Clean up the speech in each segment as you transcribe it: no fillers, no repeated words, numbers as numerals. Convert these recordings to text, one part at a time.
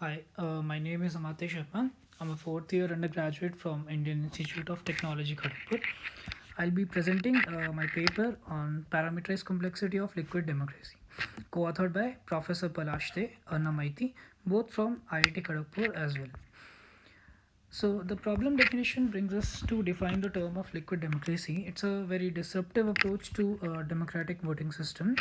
Hi, my name is Amartya Sharma. I'm a fourth year undergraduate from Indian Institute of Technology, Kharagpur. I'll be presenting my paper on parameterized complexity of liquid democracy, co-authored by Professor Palashte Annamaiti, both from IIT Kharagpur as well. So the problem definition brings us to define the term of liquid democracy. It's a very disruptive approach to a democratic voting system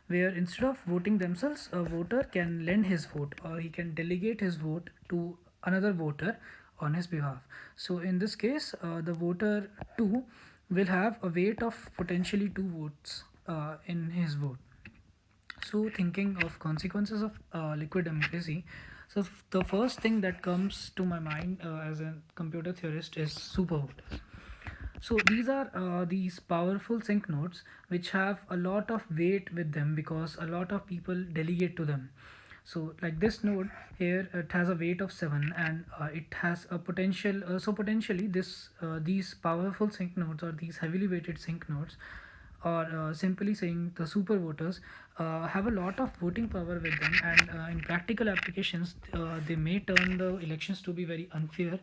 where instead of voting themselves, a voter can lend his vote or he can delegate his vote to another voter on his behalf. So in this case, the voter 2 will have a weight of potentially 2 votes in his vote. So, thinking of consequences of liquid democracy, the first thing that comes to my mind as a computer theorist is supervoters. So these are these powerful sync nodes which have a lot of weight with them because a lot of people delegate to them. So like this node here, it has a weight of 7 and it has a potential. So potentially these powerful sync nodes or these heavily weighted sync nodes or simply saying the super voters have a lot of voting power with them, and in practical applications they may turn the elections to be very unfair,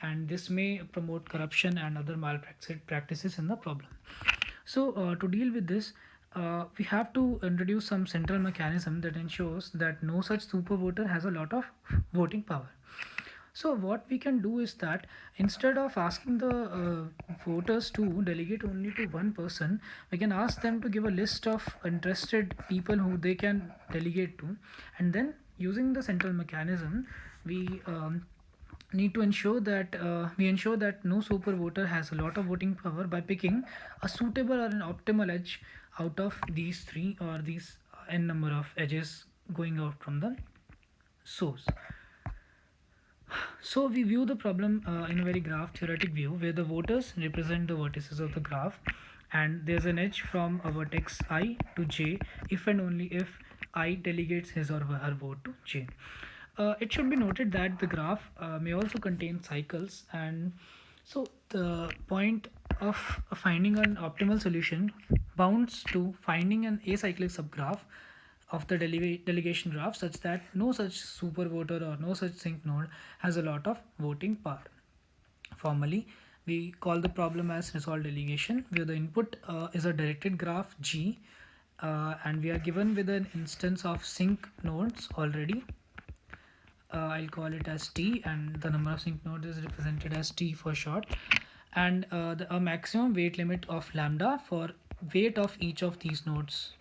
and this may promote corruption and other malpractice practices in the problem. So to deal with this, we have to introduce some central mechanism that ensures that no such super voter has a lot of voting power. So what we can do is that instead of asking the voters to delegate only to one person, we can ask them to give a list of interested people who they can delegate to, and then using the central mechanism, we need to ensure that no super voter has a lot of voting power by picking a suitable or an optimal edge out of these three or these n number of edges going out from the source. So we view the problem in a very graph theoretic view where the voters represent the vertices of the graph, and there's an edge from a vertex I to j if and only if I delegates his or her vote to j. It should be noted that the graph may also contain cycles, and so the point of finding an optimal solution bounds to finding an acyclic subgraph of the delegation graph such that no such super voter or no such sync node has a lot of voting power. Formally, we call the problem as resolved delegation, where the input is a directed graph G, and we are given with an instance of sync nodes already. I'll call it as T, and the number of sync nodes is represented as T for short, and a maximum weight limit of lambda for weight of each of these nodes.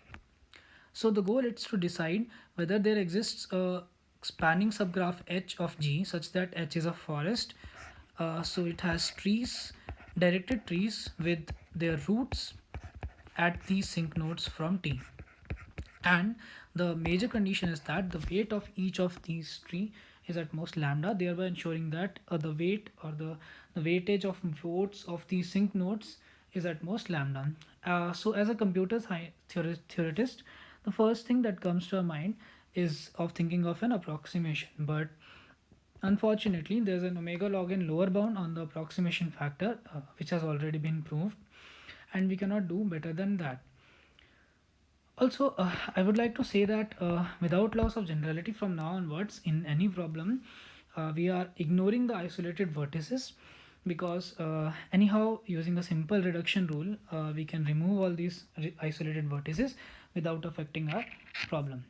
So the goal is to decide whether there exists a spanning subgraph H of G such that H is a forest. So it has trees, directed trees with their roots at these sync nodes from T. And the major condition is that the weight of each of these tree is at most lambda, thereby ensuring that the weight or the weightage of votes of these sync nodes is at most lambda. So as a computer theoretist, the first thing that comes to our mind is of thinking of an approximation, but unfortunately there's an omega log n lower bound on the approximation factor, which has already been proved, and we cannot do better than that. Also, I would like to say that without loss of generality from now onwards in any problem, we are ignoring the isolated vertices, because anyhow using a simple reduction rule, we can remove all these isolated vertices without affecting our problem.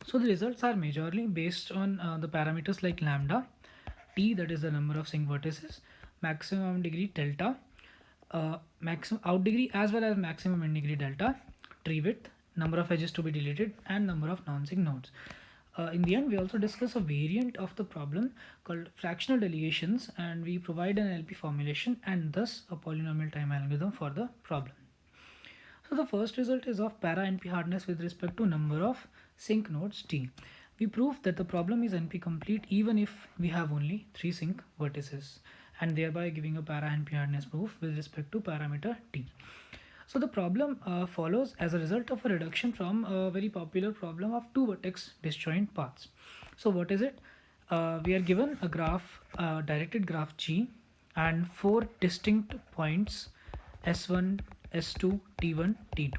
So the results are majorly based on the parameters like lambda, t, that is the number of sync vertices, maximum degree delta, maximum out degree as well as maximum in degree delta, tree width, number of edges to be deleted, and number of non-sync nodes. In the end, we also discuss a variant of the problem called fractional delegations, and we provide an LP formulation and thus a polynomial time algorithm for the problem. So the first result is of para-NP hardness with respect to number of sync nodes T. We prove that the problem is NP complete even if we have only 3 sync vertices, and thereby giving a para-NP hardness proof with respect to parameter T. So the problem follows as a result of a reduction from a very popular problem of two vertex disjoint paths. So what is it? We are given a graph, directed graph G, and 4 distinct points S1, S2, T1, T2,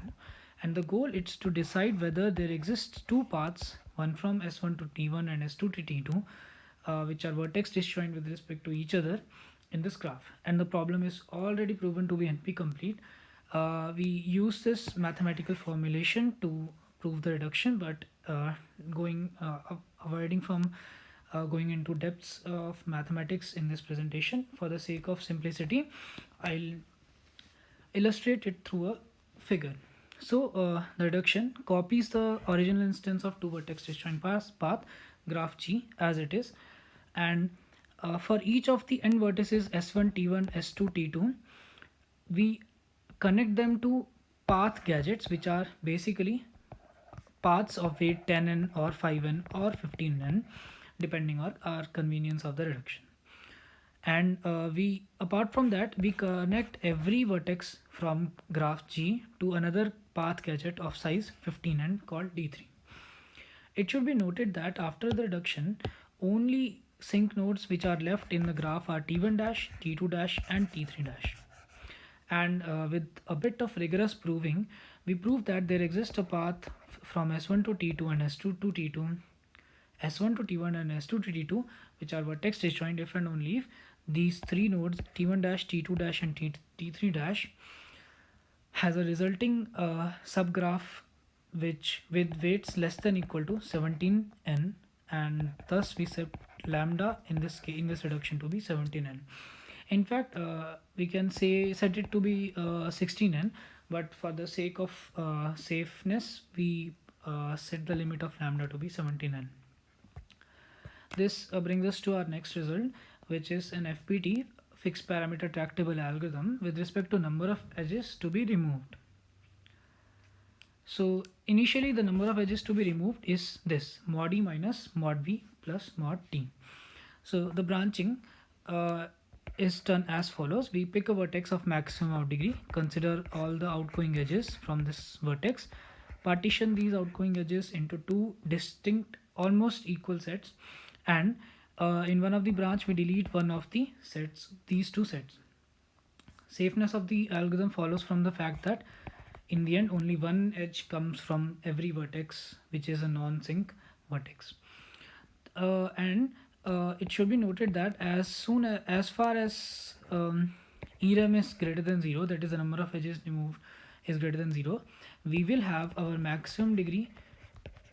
And the goal is to decide whether there exists two paths, one from S1 to T1 and S2 to T2, which are vertex disjoint with respect to each other in this graph. And the problem is already proven to be NP complete. We use this mathematical formulation to prove the reduction, but avoiding from going into depths of mathematics in this presentation. For the sake of simplicity, I'll illustrate it through a figure. So the reduction copies the original instance of two vertex disjoint path, graph G as it is, and for each of the end vertices S1, T1, S2, T2, we connect them to path gadgets, which are basically paths of weight 10n or 5n or 15n, depending on our convenience of the reduction. And we apart from that, we connect every vertex from graph G to another path gadget of size 15n called D3. It should be noted that after the reduction, only sync nodes which are left in the graph are T1 dash, T2 dash, and T3 dash. And with a bit of rigorous proving, we prove that there exists a path from S1 to T2 and S2 to T2, S1 to T1 and S2 to T2, which are vertex disjoint if and only if these three nodes T1 dash, T2 dash, and T3 dash has a resulting subgraph which with weights less than equal to 17n, and thus we set lambda in this case, in this reduction, to be 17n. In fact, we can set it to be 16n, but for the sake of safeness, we set the limit of lambda to be 17n. This brings us to our next result, which is an FPT, fixed parameter tractable algorithm, with respect to number of edges to be removed. So initially the number of edges to be removed is this, mod E minus mod V plus mod T. So the branching is done as follows. We pick a vertex of maximum out degree, consider all the outgoing edges from this vertex, partition these outgoing edges into two distinct almost equal sets, and in one of the branch we delete one of the sets, these two sets. Safeness of the algorithm follows from the fact that in the end only one edge comes from every vertex, which is a non-sync vertex. And it should be noted that as far as EREM is greater than 0, that is the number of edges removed is greater than 0, we will have our maximum degree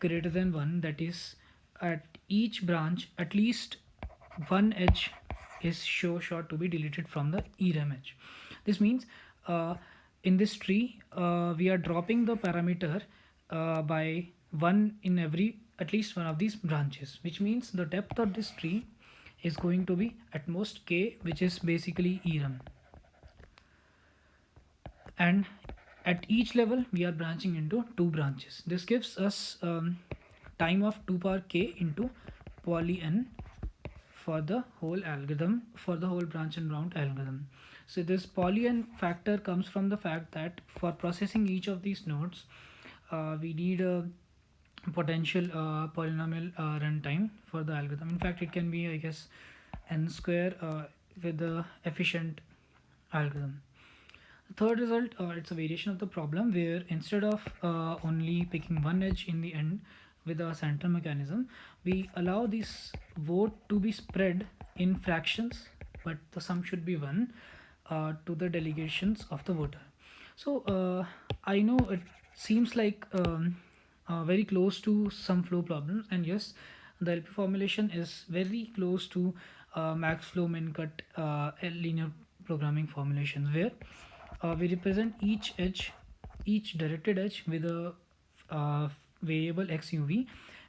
greater than 1, that is at each branch at least one edge is sure to be deleted from the EREM edge. This means in this tree we are dropping the parameter by 1 in every at least one of these branches, which means the depth of this tree is going to be at most k, which is basically EREM. And at each level we are branching into two branches. This gives us time of 2 power k into poly n for the whole algorithm, for the whole branch and round algorithm. So this poly n factor comes from the fact that for processing each of these nodes, we need a potential polynomial runtime for the algorithm. In fact, it can be, I guess, n square with the efficient algorithm. The third result, it's a variation of the problem where instead of only picking one edge in the end with a central mechanism, we allow this vote to be spread in fractions, but the sum should be 1 to the delegations of the voter. So I know it seems like very close to some flow problems, and yes, the LP formulation is very close to max flow min cut linear programming formulations, where we represent each edge, each directed edge with a variable xuv,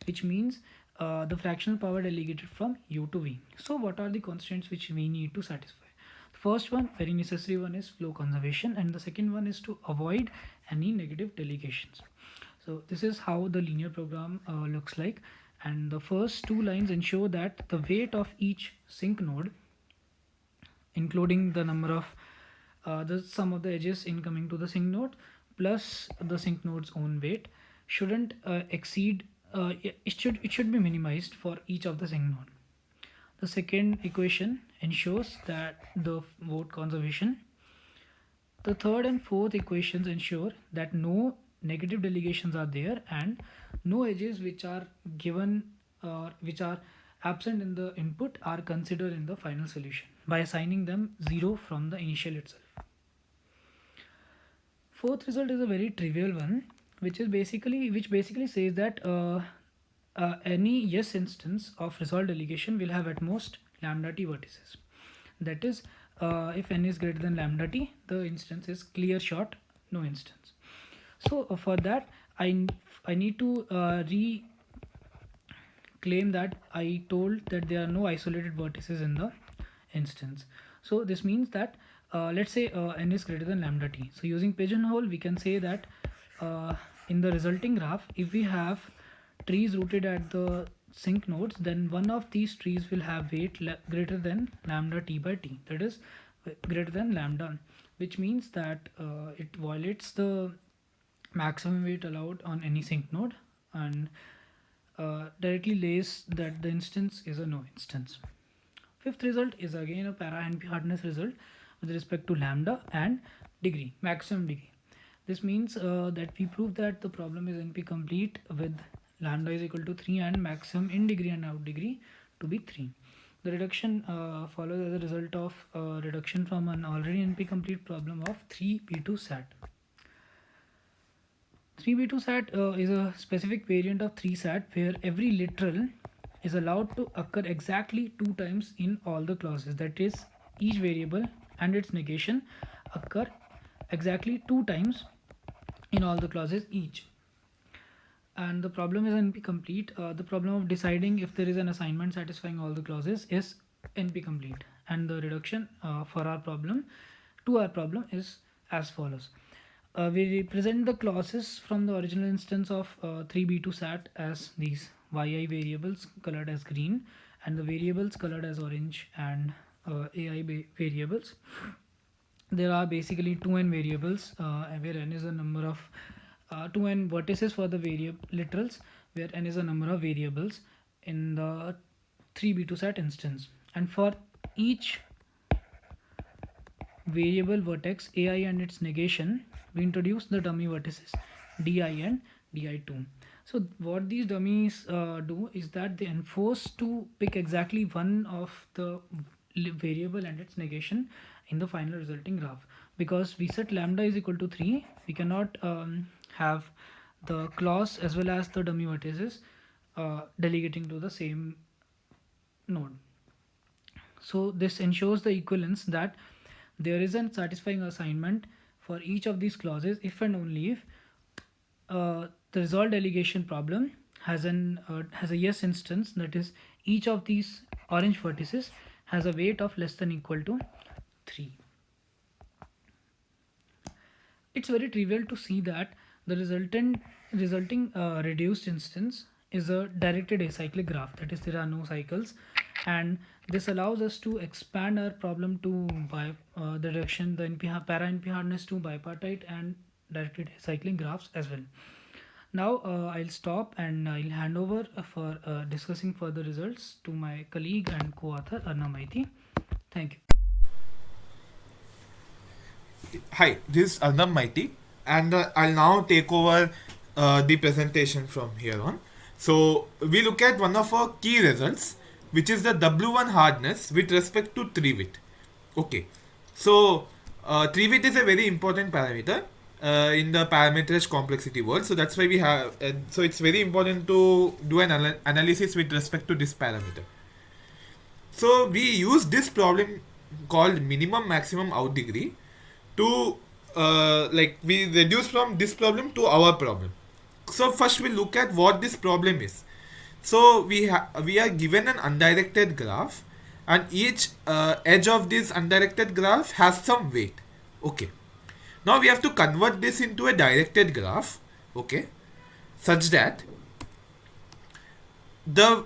which means the fractional power delegated from u to v. So what are the constraints which we need to satisfy? The first one, very necessary one, is flow conservation, and the second one is to avoid any negative delegations. So this is how the linear program looks like, and the first two lines ensure that the weight of each sync node, including the number of the sum of the edges incoming to the sync node plus the sync node's own weight, shouldn't exceed, it should be minimized for each of the sync node. The second equation ensures that the vote conservation. The third and fourth equations ensure that no negative delegations are there, and no edges which are given or which are absent in the input are considered in the final solution by assigning them 0 from the initial itself. Fourth result is a very trivial one, which basically says that any yes instance of resolved delegation will have at most lambda t vertices. That is, if n is greater than lambda t, the instance is clear short, no instance. So for that, I need to claim that I told that there are no isolated vertices in the instance. So this means that let's say n is greater than lambda t. So using pigeonhole, we can say that in the resulting graph, if we have trees rooted at the sink nodes, then one of these trees will have weight greater than lambda t by t, that is greater than lambda, which means that it violates the maximum weight allowed on any sink node and directly lays that the instance is a no instance. Fifth result is again a para-NP hardness result with respect to lambda and degree, maximum degree. This means that we prove that the problem is NP complete with lambda is equal to 3 and maximum in degree and out degree to be 3. The reduction follows as a result of reduction from an already NP complete problem of 3B2 SAT. 3B2 SAT is a specific variant of 3 SAT where every literal is allowed to occur exactly 2 times in all the clauses. That is, each variable and its negation occur exactly 2 times in all the clauses each. And the problem is NP complete. The problem of deciding if there is an assignment satisfying all the clauses is NP complete. And the reduction for our problem is as follows. We represent the clauses from the original instance of 3B2 SAT as these yi variables colored as green and the variables colored as orange and ai variables. There are basically 2n variables where n is a number of 2n vertices for the literals where n is a number of variables in the 3B2 SAT instance, and for each variable vertex ai and its negation we introduce the dummy vertices di and di2. So what these dummies do is that they enforce to pick exactly one of the variable and its negation in the final resulting graph. Because we set lambda is equal to 3, we cannot have the clause as well as the dummy vertices delegating to the same node. So this ensures the equivalence that there is a satisfying assignment for each of these clauses if and only if the resolved delegation problem has a yes instance, that is each of these orange vertices has a weight of less than equal to 3. It's very trivial to see that the resulting reduced instance is a directed acyclic graph, that is there are no cycles, and this allows us to expand our problem to the direction the para-NP hardness to bipartite and directed acyclic graphs as well. Now I'll stop and I'll hand over for discussing further results to my colleague and co-author Arnab Maiti. Thank you. Hi, this is Arnab Maiti, and I'll now take over the presentation from here on. So we look at one of our key results, which is the W1 hardness with respect to 3-bit. Okay, so 3-bit is a very important parameter in the parameterized complexity world. So that's why we have. So it's very important to do an analysis with respect to this parameter. So we use this problem called minimum maximum out degree to we reduce from this problem to our problem. So first we look at what this problem is. So we are given an undirected graph, and each edge of this undirected graph has some weight. Okay. Now we have to convert this into a directed graph. Okay, such that the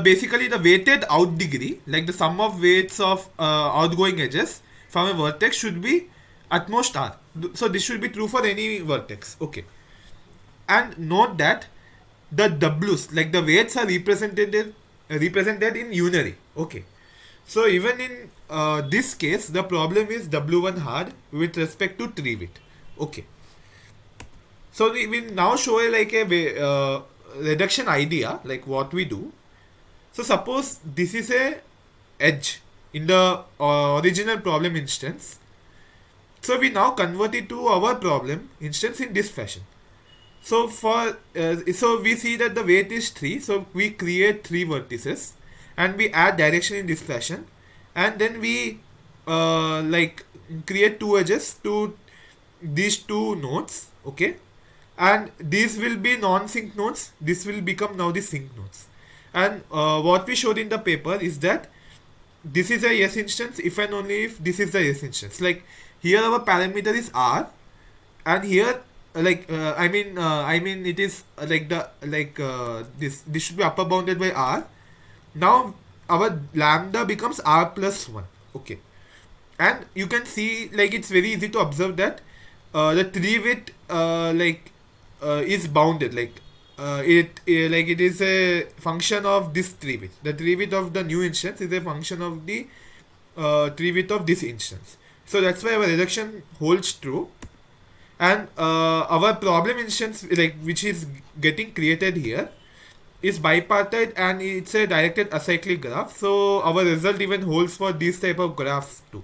basically the weighted out degree, like the sum of weights of outgoing edges from a vertex, should be at most r. So this should be true for any vertex. Okay, and note that the w's, like the weights, are represented in unary. Okay, so even in this case the problem is W1 hard with respect to 3-bit. Okay, So we will now show like a reduction idea, like what we do. So suppose this is a edge in the original problem instance. So we now convert it to our problem instance in this fashion. So so we see that the weight is 3. So we create 3 vertices and we add direction in this fashion, and then we like create 2 edges to these 2 nodes. Okay, and these will be non-sync nodes. This will become now the sync nodes. And what we showed in the paper is that this is a yes instance if and only if this is the yes instance. Like here our parameter is r, and here I mean it is like the this should be upper bounded by r. Now our lambda becomes r plus 1. Okay, and you can see like it's very easy to observe that the tree width is bounded, like it is a function of this tree width. The tree width of the new instance is a function of the tree width of this instance. So that's why our reduction holds true, and our problem instance, like which is getting created here, is bipartite and it's a directed acyclic graph. So our result even holds for this type of graphs too.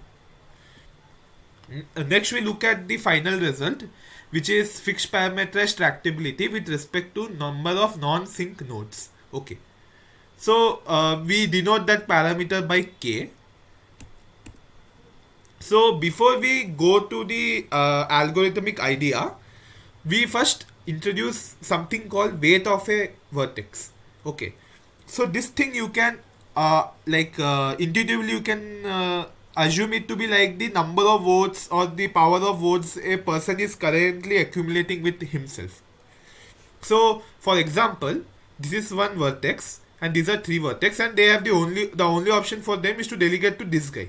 Next we look at the final result, which is fixed parameterized tractability with respect to number of non-sync nodes. Okay, so we denote that parameter by k. So before we go to the algorithmic idea, we first introduce something called weight of a vertex. Okay, so this thing you can intuitively you can assume it to be like the number of votes or the power of votes a person is currently accumulating with himself. So for example, this is one vertex and these are 3 vertex, and they have the only option for them is to delegate to this guy.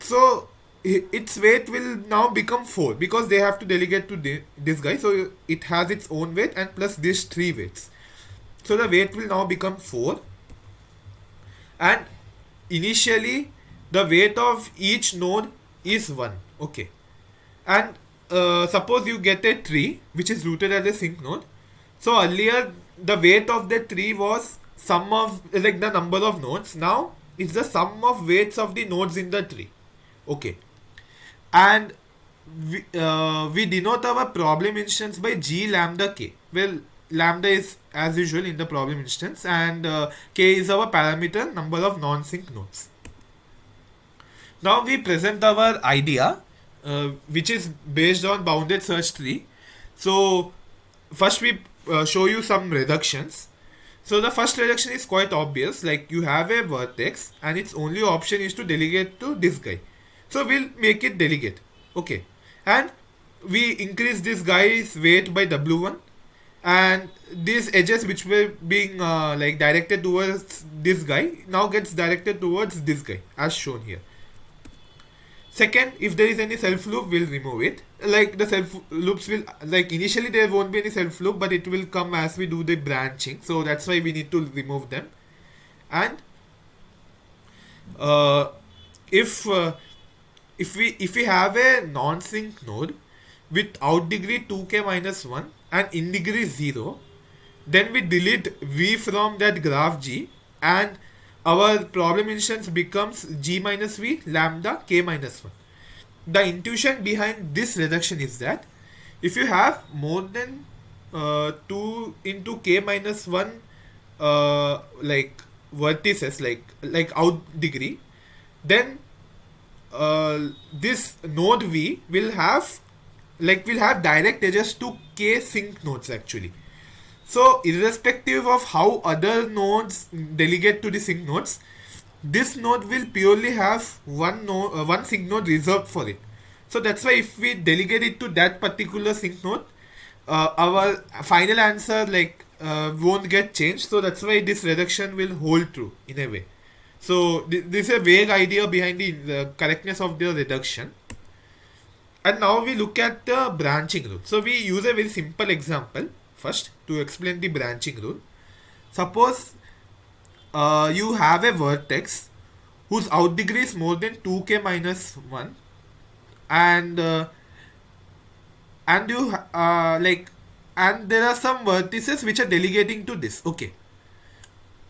So its weight will now become 4 because they have to delegate to this guy. So it has its own weight and plus these 3 weights. So the weight will now become 4, and initially the weight of each node is 1. Okay, and suppose you get a tree which is rooted as a sync node. So earlier the weight of the tree was sum of like the number of nodes. Now it's the sum of weights of the nodes in the tree. Okay, and we denote our problem instance by g lambda k. Well, lambda is as usual in the problem instance, and k is our parameter number of non-sync nodes. Now we present our idea, which is based on bounded search tree. So first we show you some reductions. So the first reduction is quite obvious, like you have a vertex and its only option is to delegate to this guy. So we'll make it delegate. Okay, and we increase this guy's weight by w1, and these edges which were being like directed towards this guy now gets directed towards this guy as shown here. Second, if there is any self loop, we'll remove it. Like the self loops will, like initially there won't be any self loop, but it will come as we do the branching. So that's why we need to remove them. And if we have a non-sync node with out degree 2k minus 1 and in degree 0, then we delete v from that graph G, and our problem instance becomes g minus v lambda k minus 1. The intuition behind this reduction is that if you have more than 2 into k minus 1 like vertices, like out degree, then this node v will have direct edges to k sync nodes actually. So irrespective of how other nodes delegate to the sync nodes, this node will purely have one sync node reserved for it. So that's why if we delegate it to that particular sync node, our final answer won't get changed. So that's why this reduction will hold true in a way. So this is a vague idea behind the correctness of the reduction. And now we look at the branching rule. So we use a very simple example first to explain the branching rule. Suppose you have a vertex whose out degree is more than 2k minus 1, and you and there are some vertices which are delegating to this. Okay.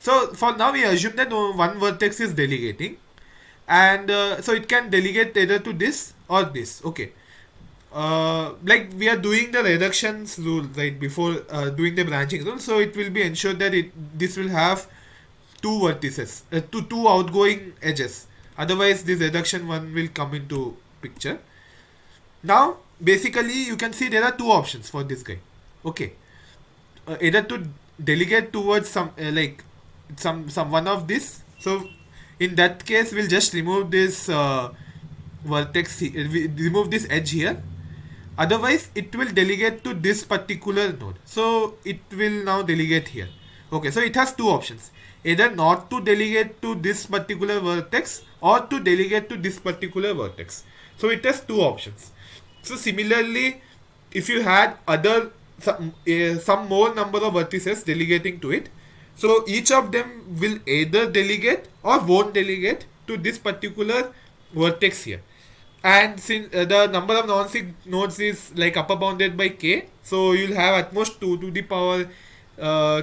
So for now we assume that one vertex is delegating, and so it can delegate either to this or this. Okay. Like we are doing the reductions rule right before doing the branching rule, so it will be ensured that this will have two vertices, two outgoing edges. Otherwise, this reduction one will come into picture. Now, basically, you can see there are two options for this guy. Okay, either to delegate towards some like some one of this. So, in that case, we'll just remove this vertex. We remove this edge here. Otherwise, it will delegate to this particular node. So, it will now delegate here. Okay, so it has two options, either not to delegate to this particular vertex or to delegate to this particular vertex. So it has two options. So similarly, if you had other some more number of vertices delegating to it, so each of them will either delegate or won't delegate to this particular vertex here. And since the number of non-sig nodes is like upper bounded by k, so you'll have at most 2 to the power uh,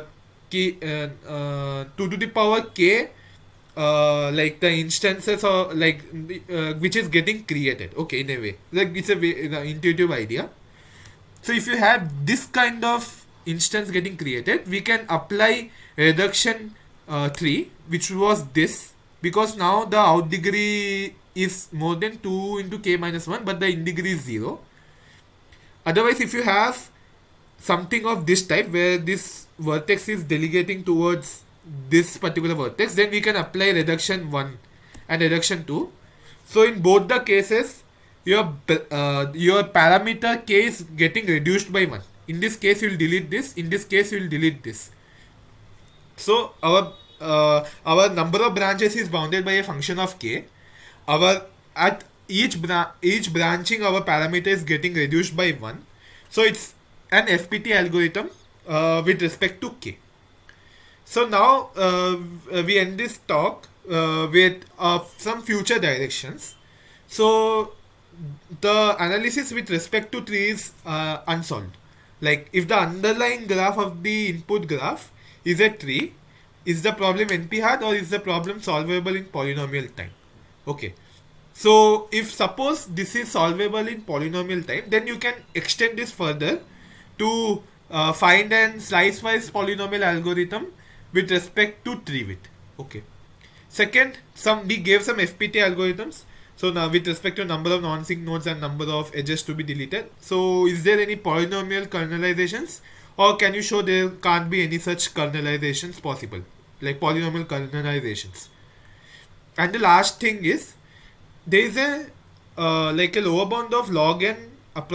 k 2 to the power k like the instances or like which is getting created. Okay, in a way, like it's a way, the intuitive idea. So if you have this kind of instance getting created, we can apply reduction 3, which was this, because now the out degree is more than 2 into k minus 1, but the in degree is 0. Otherwise, if you have something of this type where this vertex is delegating towards this particular vertex, then we can apply reduction 1 and reduction 2. So in both the cases, your parameter k is getting reduced by 1. In this case, you will delete this. In this case, you will delete this. So our number of branches is bounded by a function of k. Our at each branching, our parameter is getting reduced by 1. So it's an FPT algorithm with respect to k. So now we end this talk with some future directions. So the analysis with respect to tree is unsolved. Like if the underlying graph of the input graph is a tree, is the problem NP hard or is the problem solvable in polynomial time? Okay. So if suppose this is solvable in polynomial time, then you can extend this further to find an slice-wise polynomial algorithm with respect to tree width. Okay. Second, we gave some FPT algorithms. So now with respect to number of non-sig nodes and number of edges to be deleted. So is there any polynomial kernelizations, or can you show there can't be any such kernelizations possible, like polynomial kernelizations? And the last thing is, there is a like a lower bound of log n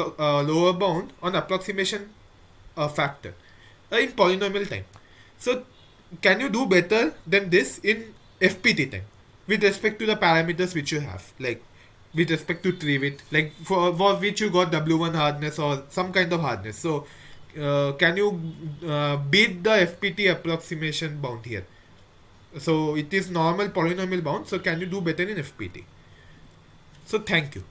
lower bound on approximation factor in polynomial time. So can you do better than this in FPT time with respect to the parameters which you have, like with respect to tree width, like for which you got W1 hardness or some kind of hardness? So can you beat the FPT approximation bound here? So it is normal polynomial bound, so can you do better in FPT? So thank you.